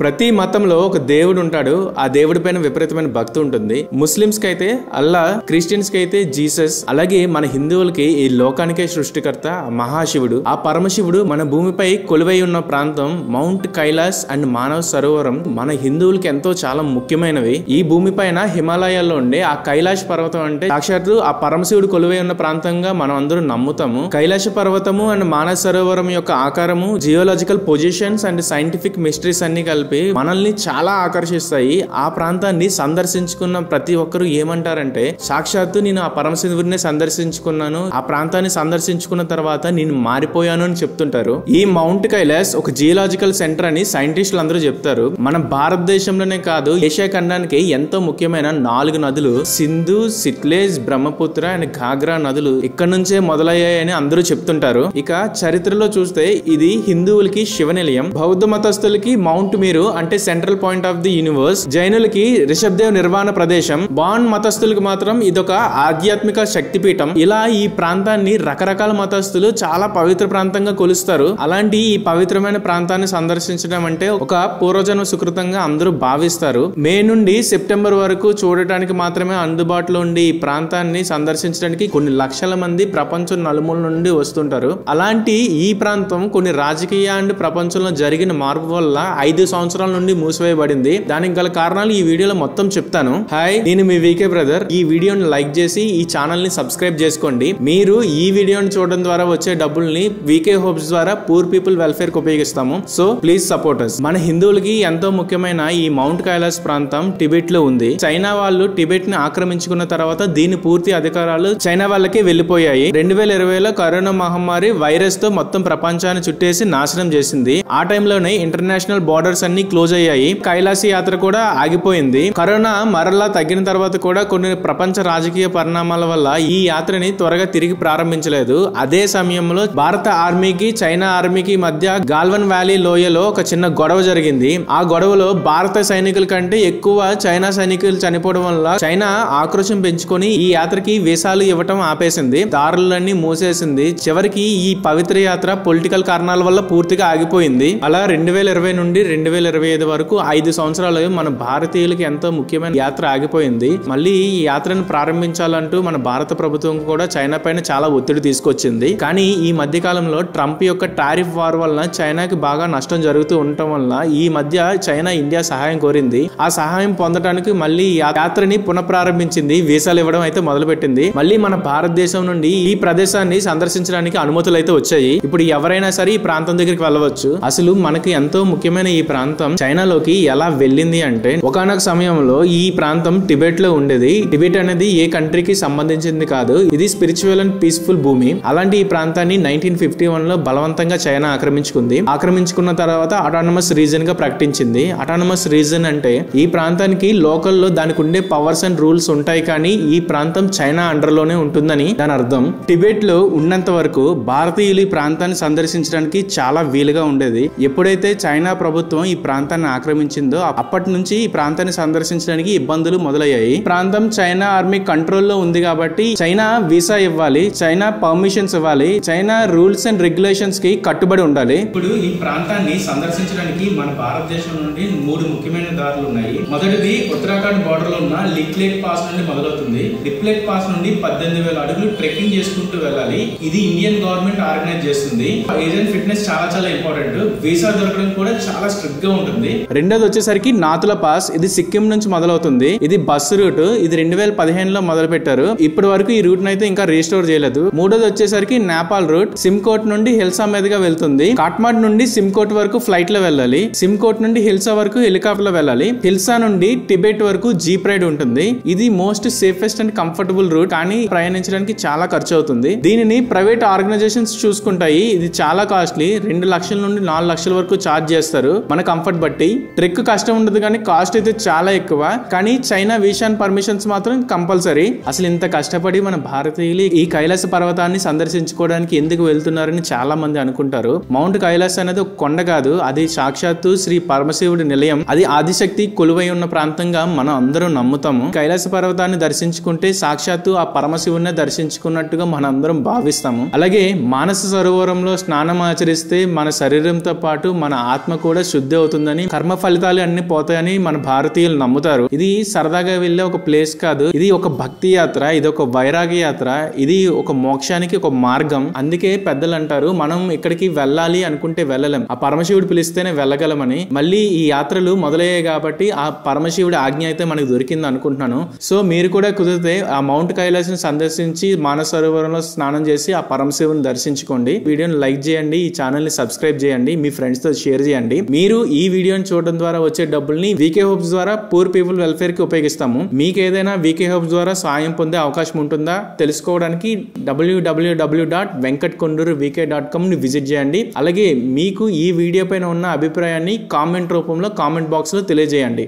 ప్రతి మతంలో ఒక దేవుడు ఉంటాడు. ఆ దేవుడి పైన విపరీతమైన భక్తి ఉంటుంది. ముస్లిమ్స్ కి అయితే అల్లా, క్రిస్టియన్స్ కి అయితే జీసస్, అలాగే మన హిందువులకి ఈ లోకానికే సృష్టికర్త మహాశివుడు. ఆ పరమశివుడు మన భూమిపై కొలువై ఉన్న ప్రాంతం మౌంట్ కైలాస్ అండ్ మానవ సరోవరం మన హిందువులకి ఎంతో చాలా ముఖ్యమైనవి. ఈ భూమి పైన హిమాలయాల్లో ఉండే ఆ కైలాష్ పర్వతం అంటే సాక్షాత్తు ఆ పరమశివుడు కొలువై ఉన్న ప్రాంతంగా మనం అందరూ నమ్ముతాము. కైలాష పర్వతము అండ్ మానవ సరోవరం యొక్క ఆకారము, geological positions and scientific mysteries అన్ని కలిపి మనల్ని చాలా ఆకర్షిస్తాయి. ఆ ప్రాంతాన్ని సందర్శించుకున్న ప్రతి ఒక్కరు ఏమంటారంటే, సాక్షాత్తు నేను ఆ పరమశివుడిని సందర్శించుకున్నాను, ఆ ప్రాంతాన్ని సందర్శించుకున్న తర్వాత నేను మారిపోయాను అని చెప్తుంటారు. ఈ మౌంట్ కైలాస్ ఒక జియోలాజికల్ సెంటర్ అని సైంటిస్టులు అందరూ చెప్తారు. మన భారతదేశంలోనే కాదు, ఏషియా ఖండానికి ఎంతో ముఖ్యమైన 4 నదులు సింధు, సిట్లేజ్, బ్రహ్మపుత్ర అండ్ ఘాగ్రా నదులు ఇక్కడ నుంచే మొదలయ్యాయని అందరూ చెప్తుంటారు. ఇక చరిత్రలో చూస్తే ఇది హిందువులకి శివనిలయం, బౌద్ధ మతస్థులకి మౌంట్ మీరు అంటే central point of the universe, జైనులకి రిషబ్దేవ్ నిర్వాణ ప్రదేశం, బాన్ మతస్థులకు మాత్రం ఇదొక ఆధ్యాత్మిక శక్తిపీఠం. ఇలా ఈ ప్రాంతాన్ని రకరకాల మతస్థులు చాలా పవిత్ర ప్రాంతంగా కొలుస్తారు. అలాంటి ఈ పవిత్రమైన ప్రాంతాన్ని సందర్శించడం అంటే ఒక పూర్వజన్మ సుకృతంగా అందరూ భావిస్తారు. మే నుండి సెప్టెంబర్ వరకు చూడటానికి మాత్రమే అందుబాటులో ఉండి ఈ ప్రాంతాన్ని సందర్శించడానికి కొన్ని లక్షల మంది ప్రపంచం నలుమూల నుండి వస్తుంటారు. అలాంటి ఈ ప్రాంతం కొన్ని రాజకీయ అండ్ ప్రపంచంలో జరిగిన మార్పు వల్ల 5 సంవత్సరాల నుండి మూసివేయబడింది. దానికి గల కారణాలు ఈ వీడియోలో మొత్తం చెప్తాను. హాయ్, నేను మీ వీకే బ్రదర్. ఈ వీడియోని లైక్ చేసి ఈ ఛానల్ ని సబ్స్క్రైబ్ చేసుకోండి. మీరు ఈ వీడియోని చూడడం ద్వారా వచ్చే డబ్బుల్ని వీకే హోప్స్ ద్వారా పూర్ పీపుల్ వెల్ఫేర్ కు ఉపయోగిస్తాము. So please support us. మన హిందువులకి ఎంతో ముఖ్యమైన ఈ మౌంట్ కైలాస్ ప్రాంతం టిబెట్ లో ఉంది. చైనా వాళ్ళు టిబెట్ ని ఆక్రమించుకున్న తర్వాత దీని పూర్తి అధికారాలు చైనా వాళ్ళకి వెళ్లిపోయాయి. 2020లో కరోనా మహమ్మారి వైరస్ తో మొత్తం ప్రపంచాన్ని చుట్టేసి నాశనం చేసింది. ఆ టైంలోనే ఇంటర్నేషనల్ బోర్డర్స్ అన్ని క్లోజ్ అయ్యాయి. కైలాసి యాత్ర కూడా ఆగిపోయింది. కరోనా మరలా తగ్గిన తర్వాత కూడా కొన్ని ప్రపంచ రాజకీయ పరిణామాల వల్ల ఈ యాత్రని త్వరగా తిరిగి ప్రారంభించలేదు. అదే సమయంలో భారత ఆర్మీకి చైనా ఆర్మీకి మధ్య గాల్వన్ వ్యాలీ లోయలో ఒక చిన్న గొడవ జరిగింది. ఆ గొడవలో భారత సైనికుల కంటే ఎక్కువ చైనా సైనికులు చనిపోవడం వల్ల చైనా ఆక్రోశం పెంచుకొని ఈ యాత్రకి వీసాలు ఇవ్వటం ఆపేసింది. దారులన్నీ మూసేసింది. చివరికి ఈ పవిత్ర యాత్ర పొలిటికల్ కారణాల వల్ల పూర్తిగా ఆగిపోయింది. అలా 2020 నుండి 2025 వరకు 5 సంవత్సరాలు మన భారతీయులకి ఎంతో ముఖ్యమైన యాత్ర ఆగిపోయింది. మళ్ళీ ఈ యాత్రను ప్రారంభించాలంటూ మన భారత ప్రభుత్వం కూడా చైనా పైన చాలా ఒత్తిడి తీసుకొచ్చింది. కానీ ఈ మధ్య కాలంలో ట్రంప్ యొక్క టారిఫ్ వార్ వలన చైనాకి బాగా నష్టం జరుగుతూ ఉండటం వల్ల ఈ మధ్య చైనా ఇండియా సహాయం కోరింది. ఆ సహాయం పొందడానికి మళ్ళీ యాత్రని పునఃప్రారంభించింది. వీసాలు ఇవ్వడం అయితే మొదలుపెట్టింది. మళ్ళీ మన భారతదేశం నుండి ఈ ప్రదేశాన్ని సందర్శించడానికి అనుమతులు అయితే వచ్చాయి. ఇప్పుడు ఎవరైనా సరే ఈ ప్రాంతం దగ్గరికి వెళ్ళవచ్చు. అసలు మనకి ఎంతో ముఖ్యమైన ఈ ప్రాంతం చైనాలోకి ఎలా వెళ్ళింది అంటే, ఒకానొక సమయంలో ఈ ప్రాంతం టిబెట్ లో ఉండేది. టిబెట్ అనేది ఏ కంట్రీకి సంబంధించింది కాదు. ఇది స్పిరిచువల్ అండ్ పీస్ఫుల్ భూమి. అలాంటి ఈ ప్రాంతాన్ని 1951లో బలవంతంగా చైనా ఆక్రమించుకుంది. ఆక్రమించుకున్న తర్వాత అటానమస్ రీజన్ గా ప్రకటించింది. అటానమస్ రీజన్ అంటే ఈ ప్రాంతానికి లోకల్లో దానికి ఉండే పవర్స్ అండ్ రూల్స్ ఉంటాయి, కానీ ఈ ప్రాంతం చైనా అండర్ లోనే ఉంటుందని దాని అర్థం. టిబెట్ లో ఉన్నంత వరకు భారతీయులు ఈ ప్రాంతాన్ని సందర్శించడానికి చాలా వీలుగా ఉండేది. ఎప్పుడైతే చైనా ప్రభుత్వం ఈ ప్రాంతాన్ని ఆక్రమించిందో అప్పటి నుంచి ఈ ప్రాంతాన్ని సందర్శించడానికి ఇబ్బందులు మొదలయ్యాయి. ప్రాంతం చైనా ఆర్మీ కంట్రోల్లో ఉంది కాబట్టి చైనా వీసా ఇవ్వాలి, చైనా పర్మిషన్స్ ఇవ్వాలి, చైనా రూల్స్ అండ్ రెగ్యులేషన్స్ కి కట్టుబడి ఉండాలి. ఇప్పుడు ఈ ప్రాంతాన్ని సందర్శించడానికి మన భారతదేశం నుండి 3 ముఖ్యమైన దారులు ఉన్నాయి. మొదటిది ఉత్తరాఖండ్ బోర్డర్ లో ఉన్న లిప్లేక్ పాస్ నుండి మొదలవుతుంది. లిప్లేక్ పాస్ నుండి 18,000 అడుగులు ట్రెక్కింగ్ చేసుకుంటూ వెళ్ళాలి. ఇది ఇండియన్ గవర్నమెంట్ ఆర్గనైజ్ చేస్తుంది. ఏజెంట్ ఫిట్నెస్ చాలా ఇంపార్టెంట్. వీసా దొరకడం కూడా చాలా స్ట్రిక్ట్ గా ఉంటుంది. రెండోది వచ్చేసరికి నాతులా పాస్. ఇది సిక్కిం నుంచి మొదలవుతుంది. ఇది బస్సు రూట్. ఇది 2015లో మొదలు పెట్టారు. ఇప్పటి వరకు ఈ రూట్ అయితే ఇంకా రీస్టోర్ చేయలేదు. మూడోది వచ్చేసరికి నేపాల్ రూట్. సిమ్కోట్ నుండి హిల్సా మీదుగా వెళ్తుంది. కాట్మాండ్ నుండి సిమ్కోట్ వరకు ఫ్లైట్ లో వెళ్ళాలి. సిమ్కోట్ నుండి హిల్సా వరకు హెలికాప్టర్ లో వెళ్ళాలి. హిల్సా నుండి టిబెట్ వరకు జీప్ రైడ్ ఉంటుంది. ఇది most safest and comfortable route, కానీ ప్రయాణించడానికి చాలా ఖర్చు అవుతుంది. దీనిని ప్రైవేట్ ఆర్గనైజేషన్స్ చూసుకుంటాయి. ఇది చాలా కాస్ట్లీ. 2 లక్షల నుండి 4 లక్షల వరకు ఛార్జ్ చేస్తారు మన కంఫర్ట్ బట్టి. ట్రెక్ కష్టం ఉండదు కానీ కాస్ట్ అయితే చాలా ఎక్కువ. కానీ చైనా వీసా పర్మిషన్స్ మాత్రం కంపల్సరీ. అసలు ఇంత కష్టపడి మన భారతీయులు ఈ కైలాస పర్వతాన్ని సందర్శించుకోవడానికి ఎందుకు వెళ్తున్నారని చాలా మంది అనుకుంటారు. మౌంట్ కైలాస్ అనేది ఒక కొండ కాదు, అది సాక్షాత్తు శ్రీ పరమశివుడి నిలయం. అది ఆదిశక్తి కొలువై ఉన్న ప్రాంతంగా మనం అందరూ నమ్ముతాము. కైలాస పర్వతాన్ని దర్శించుకుంటే సాక్షాత్తు ఆ పరమశివుడిని దర్శించుకున్నట్టుగా మనం అందరం భావిస్తాము. అలాగే మానస సరోవరంలో స్నానం ఆచరిస్తే మన శరీరంతో పాటు మన ఆత్మ కూడా శుద్ధి అవుతుంది. అవుతుందని, కర్మ ఫలితాలు అన్ని పోతాయని మన భారతీయులు నమ్ముతారు. ఇది సరదాగా వెళ్లే ఒక ప్లేస్ కాదు, ఇది ఒక భక్తి యాత్ర, ఇది ఒక వైరాగ్య యాత్ర, ఇది ఒక మోక్షానికి ఒక మార్గం. అందుకే పెద్దలు అంటారు మనం ఇక్కడికి వెళ్ళాలి అనుకుంటే వెళ్ళలేం, ఆ పరమశివుడు పిలిస్తేనే వెళ్ళగలమని. మళ్ళీ ఈ యాత్రలు మొదలయ్యాయి కాబట్టి ఆ పరమశివుడి ఆజ్ఞ అయితే మనకు దొరికింది అనుకుంటున్నాను. సో మీరు కూడా కుదిరితే ఆ మౌంట్ కైలాసం సందర్శించి మానస సరోవరంలో స్నానం చేసి ఆ పరమశివుని దర్శించుకోండి. వీడియోని లైక్ చేయండి, ఈ ఛానల్ ని సబ్స్క్రైబ్ చేయండి, మీ ఫ్రెండ్స్ తో షేర్ చేయండి. మీరు ఈ వీడియోని చూడడం ద్వారా వచ్చే డబ్బుల్ని వీకే హోప్స్ ద్వారా పూర్ పీపుల్ వెల్ఫేర్ కి ఉపయోగిస్తాము. మీకు ఏదైనా వీకే హోప్స్ ద్వారా సాయం పొందే అవకాశం ఉంటుందా తెలుసుకోవడానికి www.venkatkonduruVK.com ని విజిట్ చేయండి. అలాగే మీకు ఈ వీడియో పైన ఉన్న అభిప్రాయాన్ని కామెంట్ రూపంలో కామెంట్ బాక్స్ లో తెలియజేయండి.